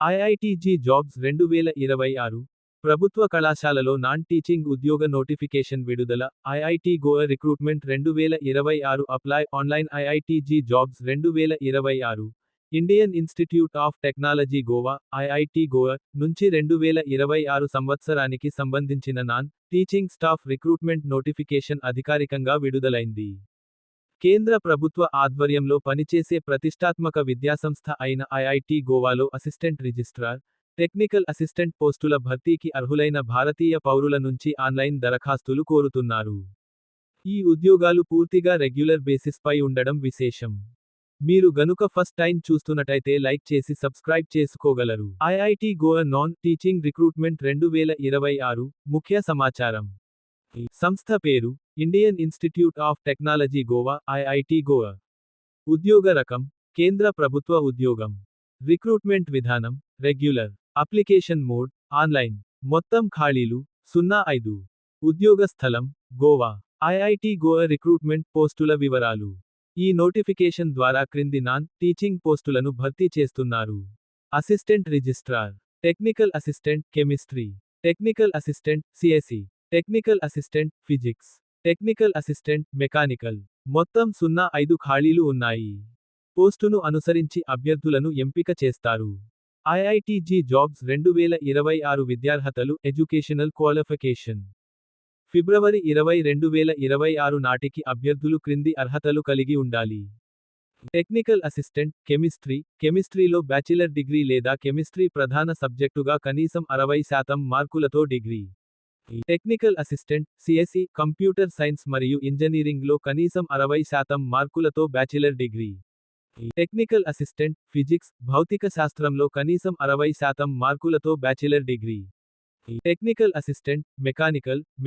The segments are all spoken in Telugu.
ఐఐటీజీ జాబ్స్ 2026 ప్రభుత్వ కళాశాలలో నాన్ టీచింగ్ ఉద్యోగ నోటిఫికేషన్ విడుదల. IIT Goa recruitment 2026 apply online. IITG jobs 2026 Indian institute of technology Goa IIT Goa నుంచి 2026 సంవత్సరానికి సంబంధించిన non teaching staff recruitment notification అధికారికంగా విడుదలైంది. కేంద్ర ప్రభుత్వ ఆధ్వర్యంలో పనిచేసే ప్రతిష్టాత్మక విద్యాసంస్థ అయిన ఐఐటీ గోవాలో అసిస్టెంట్ రిజిస్ట్రార్, టెక్నికల్ అసిస్టెంట్ పోస్టుల భర్తీకి అర్హులైన భారతీయ పౌరుల నుంచి ఆన్లైన్ దరఖాస్తులు కోరుతున్నారు. ఈ ఉద్యోగాలు పూర్తిగా రెగ్యులర్ బేసిస్ పై ఉండడం విశేషం. మీరు గనుక ఫస్ట్ టైం చూస్తున్నట్టయితే లైక్ చేసి సబ్స్క్రైబ్ చేసుకోగలరు. IIT Goa non teaching recruitment 2026 ముఖ్య సమాచారం. సంస్థ పేరు Indian institute of technology Goa IIT Goa. ఉద్యోగ రకం కేంద్ర ప్రభుత్వ ఉద్యోగం. రిక్రూట్మెంట్ విధానం రెగ్యులర్. Application mode online. మొత్తం ఖాళీలు 05. ఉద్యోగ స్థలం గోవా. ఐఐటీ గోవా రిక్రూట్మెంట్ పోస్టుల వివరాలు. ఈ నోటిఫికేషన్ ద్వారా క్రింది నాన్ టీచింగ్ పోస్టులను భర్తీ చేస్తున్నారు. Assistant registrar, technical assistant chemistry, technical assistant CSE, technical assistant physics, technical assistant mechanical. మొత్తం 05 ఖాళీలు ఉన్నాయి. పోస్టును అనుసరించి అభ్యర్థులను ఎంపిక చేస్తారు. ఐఐటీజీ జాబ్స్ 2026 విద్యార్హతలు ఎడ్యుకేషనల్ క్వాలిఫికేషన్. ఫిబ్రవరి 20, 2026 నాటికి అభ్యర్థులు క్రింది అర్హతలు కలిగి ఉండాలి. టెక్నికల్ అసిస్టెంట్ కెమిస్ట్రీ, కెమిస్ట్రీలో బ్యాచిలర్ డిగ్రీ లేదా కెమిస్ట్రీ ప్రధాన సబ్జెక్టుగా కనీసం 60% మార్కులతో degree. Technical assistant CSE computer science మరియు ఇంజనీరింగ్లో కనీసం 60% మార్కులతో bachelor degree. Technical assistant physics భౌతిక శాస్త్రంలో కనీసం 60% మార్కులతో bachelor degree. Technical assistant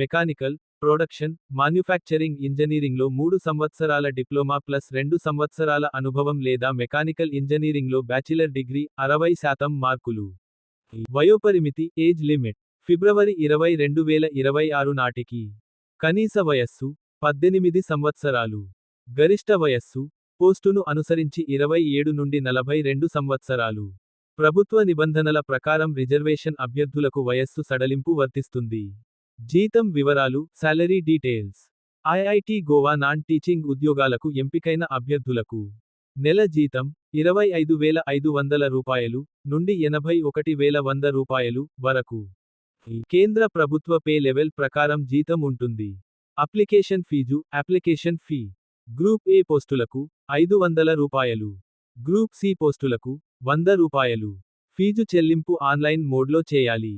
mechanical production manufacturing ఇంజనీరింగ్లో 3 సంవత్సరాల డిప్లొమా ప్లస్ 2 సంవత్సరాల అనుభవం లేదా మెకానికల్ ఇంజనీరింగ్లో బ్యాచిలర్ డిగ్రీ 60% మార్కులు. వయోపరిమితి ఏజ్ లిమిట్ ఫిబ్రవరి 20, 2026 నాటికి. కనీస వయస్సు 18 సంవత్సరాలు. గరిష్ట వయస్సు పోస్టును అనుసరించి 27 నుండి 42 సంవత్సరాలు. ప్రభుత్వ నిబంధనల ప్రకారం రిజర్వేషన్ అభ్యర్థులకు వయస్సు సడలింపు వర్తిస్తుంది. జీతం వివరాలు salary details. IIT Goa non teaching ఉద్యోగాలకు ఎంపికైన అభ్యర్థులకు నెల జీతం 25,500 రూపాయలు నుండి 81,100 రూపాయలు వరకు. కేంద్ర ప్రభుత్వ పే లెవెల్ ప్రకారం జీతం ఉంటుంది. అప్లికేషన్ ఫీ గ్రూప్ ఏ పోస్టులకు 500 రూపాయలు, గ్రూప్ సి పోస్టులకు 100 రూపాయలు. ఫీజు చెల్లింపు ఆన్లైన్ మోడ్లో చేయాలి.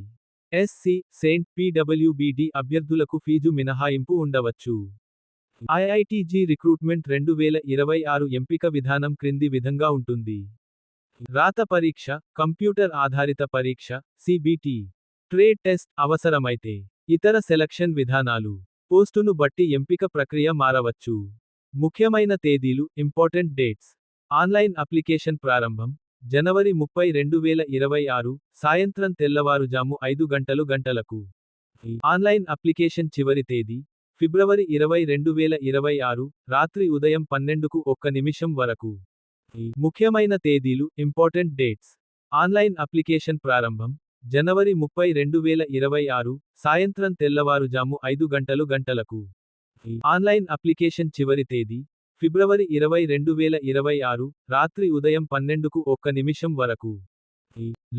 ఎస్సీ, సెయింట్ పీడబ్ల్యూబీడీ అభ్యర్థులకు ఫీజు మినహాయింపు ఉండవచ్చు. ఐఐటీజీ రిక్రూట్మెంట్ 2026 ఎంపిక విధానం క్రింది విధంగా ఉంటుంది. రాత పరీక్ష, కంప్యూటర్ ఆధారిత పరీక్ష, సిబిటి. ట్రేడ్ టెస్ట్ అవసరమైతే ఇతర సెలక్షన్ విధానాలు. పోస్టును బట్టి ఎంపిక ప్రక్రియ మారవచ్చు. ముఖ్యమైన తేదీలు ఇంపార్టెంట్ డేట్స్. ఆన్లైన్ అప్లికేషన్ ప్రారంభం జనవరి 30, 2026 సాయంత్రం తెల్లవారుజాము 5 గంటలకు. ఆన్లైన్ అప్లికేషన్ చివరి తేదీ ఫిబ్రవరి 20, 2026 రాత్రి ఉదయం 12:01 వరకు. ముఖ్యమైన తేదీలు ఇంపార్టెంట్ డేట్స్. ఆన్లైన్ అప్లికేషన్ ప్రారంభం జనవరి 30, 2026 సాయంత్రం తెల్లవారుజాము 5 గంటలకు. ఆన్లైన్ అప్లికేషన్ చివరి తేదీ ఫిబ్రవరి 20, 2026 రాత్రి ఉదయం 12:01 వరకు.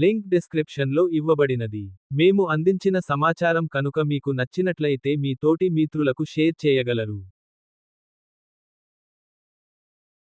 లింక్ డిస్క్రిప్షన్లో ఇవ్వబడినది. మేము అందించిన సమాచారం కనుక మీకు నచ్చినట్లయితే మీ తోటి మిత్రులకు షేర్ చేయగలరు.